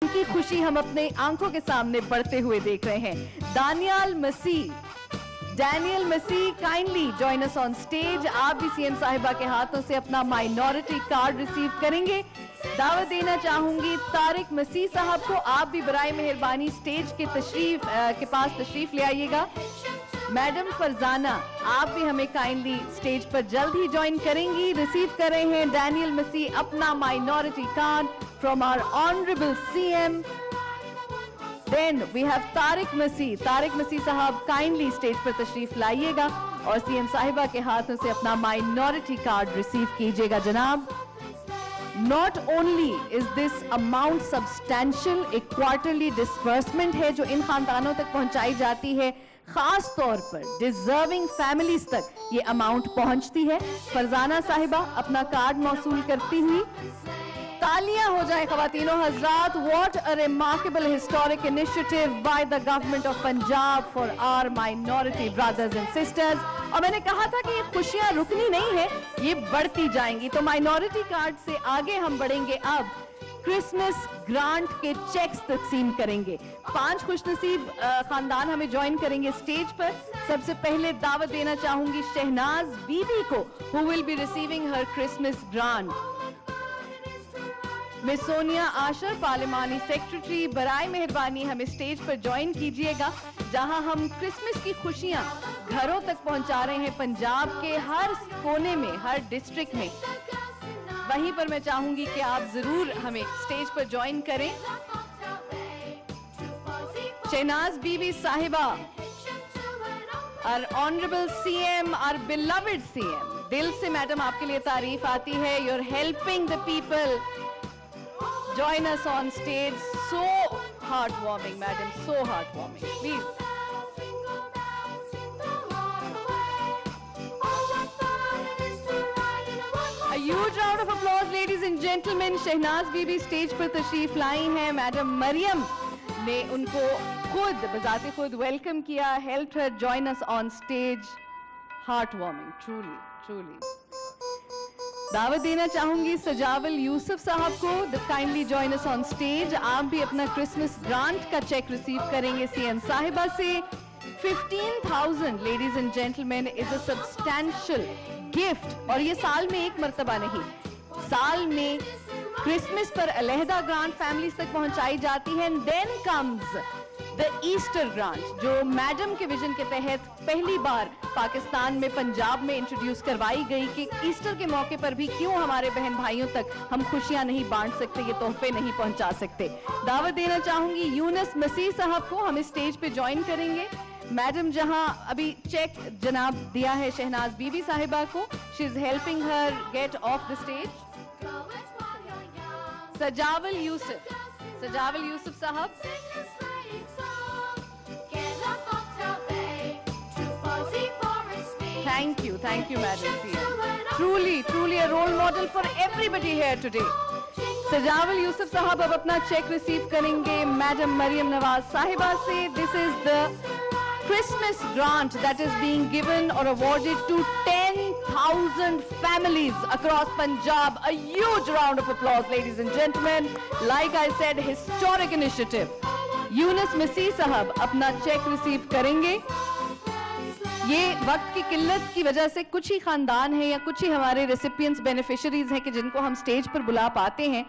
की खुशी हम अपने आंखों के सामने बढ़ते हुए देख रहे हैं। Daniel Masih kindly join us on stage. आप भी सीएम साहिबा के हाथों से अपना माइनॉरिटी कार्ड रिसीव करेंगे। दावत देना चाहूंगी तारिक मसीह साहब को, आप भी बराए मेहरबानी स्टेज के पास तशरीफ ले आइएगा। मैडम फरजाना, आप भी हमें काइंडली स्टेज पर जल्द ही ज्वाइन करेंगी। रिसीव कर रहे हैं डैनियल मसीह अपना minority card from our honourable CM. Then we have Tariq Masih sahab, kindly stage पर तशरीफ लाइएगा और सीएम साहिबा के हाथों से अपना माइनॉरिटी कार्ड रिसीव कीजिएगा जनाब। Not only is this amount substantial, एक क्वार्टरली डिस्बर्समेंट है जो इन खानदानों तक पहुंचाई जाती है, खास तौर पर डिजर्विंग फैमिलीज तक ये अमाउंट पहुंचती है। फरजाना साहिबा अपना कार्ड मौसूल करती हुई, तालियां हो जाए ख्वातीनो हजरात। What a remarkable historic initiative by the government of Punjab for our minority brothers and sisters। और मैंने कहा था कि ये खुशियां रुकनी नहीं है, ये बढ़ती जाएंगी। तो माइनॉरिटी कार्ड से आगे हम बढ़ेंगे, अब क्रिसमस ग्रांट के चेक्स तकसीम करेंगे। 5 खुशनसीब खानदान हमें ज्वाइन करेंगे स्टेज पर। सबसे पहले दावत देना चाहूंगी शहनाज बीबी को, who will be receiving her Christmas grant. Miss Sonia Ashar, पार्लिमानी सेक्रेटरी, बराए मेहरबानी हमें स्टेज पर ज्वाइन कीजिएगा, जहां हम क्रिसमस की खुशियां घरों तक पहुंचा रहे हैं पंजाब के हर कोने में, हर डिस्ट्रिक्ट में। वहीं पर मैं चाहूंगी कि आप जरूर हमें स्टेज पर ज्वाइन करें। शहनाज बीबी साहिबा, our honourable CM, our beloved CM, दिल से मैडम आपके लिए तारीफ आती है। You are helping the people. Join us on stage. So heartwarming, madam. So heartwarming. Please. A huge round of applause, ladies and gentlemen. Shahnaz Bibi stage पर तशरीफ लाई हैं। मैडम मरियम ने उनको बजाते खुद वेलकम किया। Helped her join us on stage. Heartwarming. Truly, truly. दावत देना चाहूंगी सजावल यूसुफ साहब को, kindly join us on stage. आप भी अपना क्रिसमस ग्रांट का चेक रिसीव करेंगे सीएम साहिबा से। 15,000 ladies and gentleman is a substantial gift, और ये साल में एक मर्तबा नहीं, साल में क्रिसमस पर अलहदा ग्रांट फैमिलीज तक पहुंचाई जाती है। देन कम्स द ईस्टर ग्रांट, जो मैडम के विजन के तहत पहली बार पाकिस्तान में पंजाब में इंट्रोड्यूस करवाई गई कि ईस्टर के मौके पर भी क्यों हमारे बहन भाइयों तक हम खुशियां नहीं बांट सकते, ये तोहफे नहीं पहुंचा सकते। दावत देना चाहूंगी यूनुस मसीह साहब को, हम इस स्टेज पे ज्वाइन करेंगे। मैडम जहां अभी चेक जनाब दिया है शहनाज बीबी साहिबा को, she is helping her get off the stage. Sajawal Yousuf साहब, thank you madam. Truly a role model for everybody here today. सजावल यूसुफ साहब अब अपना चेक रिसीव करेंगे मैडम मरियम नवाज साहिबा से। This is the Christmas grant that is being given or awarded to 10,000 families across Punjab. A huge round of applause, ladies and gentlemen. Like I said, historic initiative. Yunus मसीह साहब अपना check receive करेंगे। ये वक्त की किल्लत की वजह से कुछ ही खानदान हैं या कुछ ही हमारे रेसिपिएंट्स बेनिफिशियरीज हैं कि जिनको हम स्टेज पर बुला पाते हैं,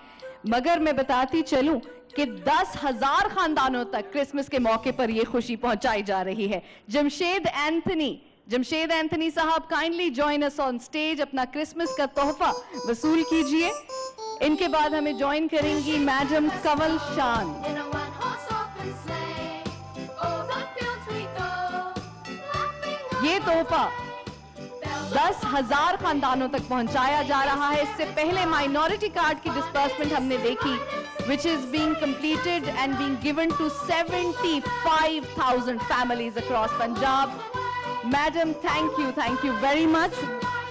मगर मैं बताती चलूं कि 10,000 खानदानों तक क्रिसमस के मौके पर ये खुशी पहुंचाई जा रही है। जमशेद एंथनी साहब, kindly join us on stage, अपना क्रिसमस का तोहफा वसूल कीजिए। इनके बाद हमें ज्वाइन करेंगी मैडम कंवल शान। ये तोहफा 10,000 खानदानों तक पहुंचाया जा रहा है। इससे पहले माइनॉरिटी कार्ड की डिस्बर्समेंट हमने देखी, which is being completed and being given to 75,000 families across Punjab. Madam, thank you very much.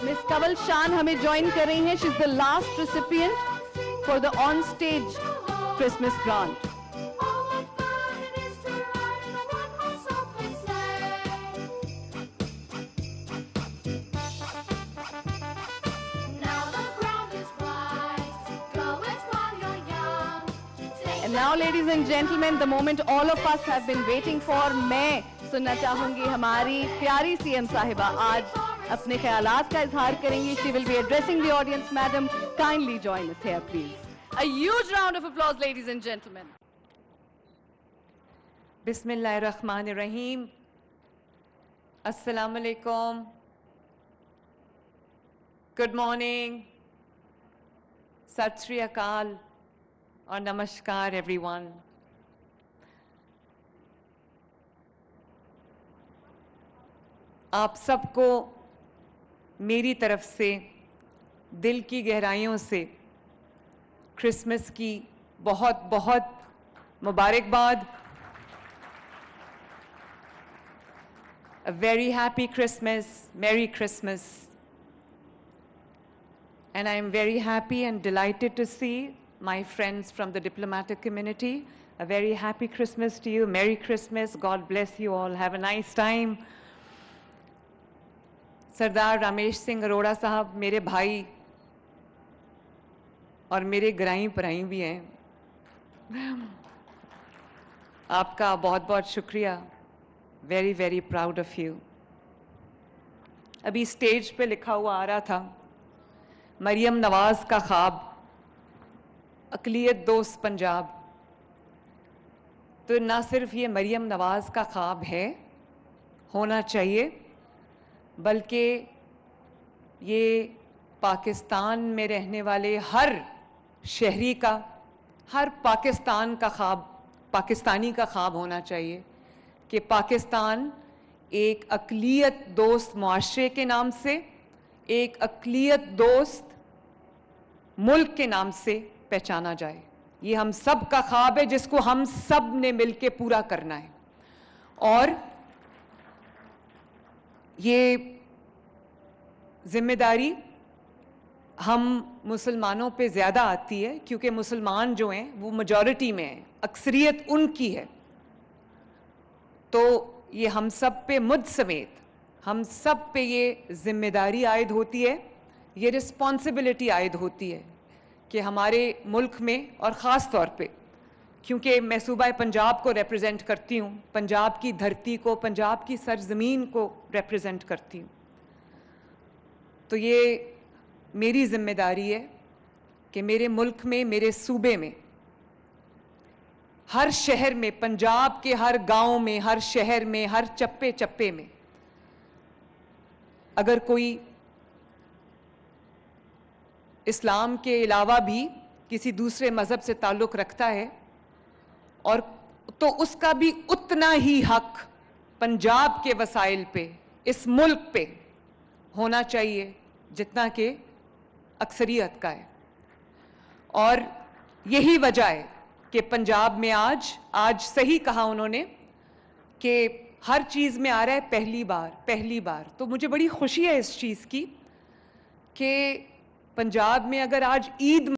Miss Kanwal Shan हमें ज्वाइन कर रही हैं। She is the last recipient for the on-stage Christmas grant. And now ladies and gentlemen, the moment all of us have been waiting for. मैं सुनना चाहूंगी हमारी प्यारी CM साहिबा आज अपने ख्यालात का इजहार करेंगी. She will be addressing the audience. Madam, kindly join us here, please. A huge round of applause, ladies and gentlemen. बिस्मिल्लाहिर्रहमानिर्रहीम. अस्सलाम वालेकुम. गुड मॉर्निंग, सत श्री अकाल और नमस्कार एवरीवन. आप सबको मेरी तरफ से दिल की गहराइयों से क्रिसमस की बहुत बहुत मुबारकबाद. A very happy Christmas, Merry Christmas. And I am very happy and delighted to see my friends from the diplomatic community. A very happy Christmas to you. Merry Christmas. God bless you all. Have a nice time. सरदार रामेश सिंह अरोड़ा साहब मेरे भाई और मेरे ग्राई पराई भी हैं. आपका बहुत बहुत शुक्रिया. Very very proud of you. अभी स्टेज पे लिखा हुआ आ रहा था, मरियम नवाज का ख्वाब, अक़लियत दोस्त पंजाब. तो ना सिर्फ ये मरियम नवाज का ख्वाब है, होना चाहिए, बल्कि ये पाकिस्तान में रहने वाले हर शहरी का, हर पाकिस्तान का ख्वाब, पाकिस्तानी का ख्वाब होना चाहिए कि पाकिस्तान एक अक़लियत दोस्त मुआशरे के नाम से, एक अक़लियत दोस्त मुल्क के नाम से पहचाना जाए. ये हम सब का ख्वाब है जिसको हम सब ने मिलके पूरा करना है. और ये जिम्मेदारी हम मुसलमानों पे ज़्यादा आती है क्योंकि मुसलमान जो हैं वो मेजॉरिटी में हैं, अक्सरियत उनकी है. तो ये हम सब पे, मुझ समेत हम सब पे ये जिम्मेदारी आयद होती है, ये रिस्पॉन्सिबिलिटी आयद होती है कि हमारे मुल्क में, और ख़ास तौर पे क्योंकि मैं सूबा पंजाब को रिप्रेजेंट करती हूँ, पंजाब की धरती को, पंजाब की सरज़मीन को रिप्रेजेंट करती हूँ, तो ये मेरी ज़िम्मेदारी है कि मेरे मुल्क में, मेरे सूबे में, हर शहर में, पंजाब के हर गांव में, हर शहर में, हर चप्पे चप्पे में अगर कोई इस्लाम के अलावा भी किसी दूसरे मज़हब से ताल्लुक़ रखता है, और तो उसका भी उतना ही हक पंजाब के वसाइल पे, इस मुल्क पे होना चाहिए जितना कि अक्सरियत का है. और यही वजह है कि पंजाब में आज सही कहा उन्होंने कि हर चीज़ में आ रहा है पहली बार. तो मुझे बड़ी खुशी है इस चीज़ की कि पंजाब में अगर आज ईद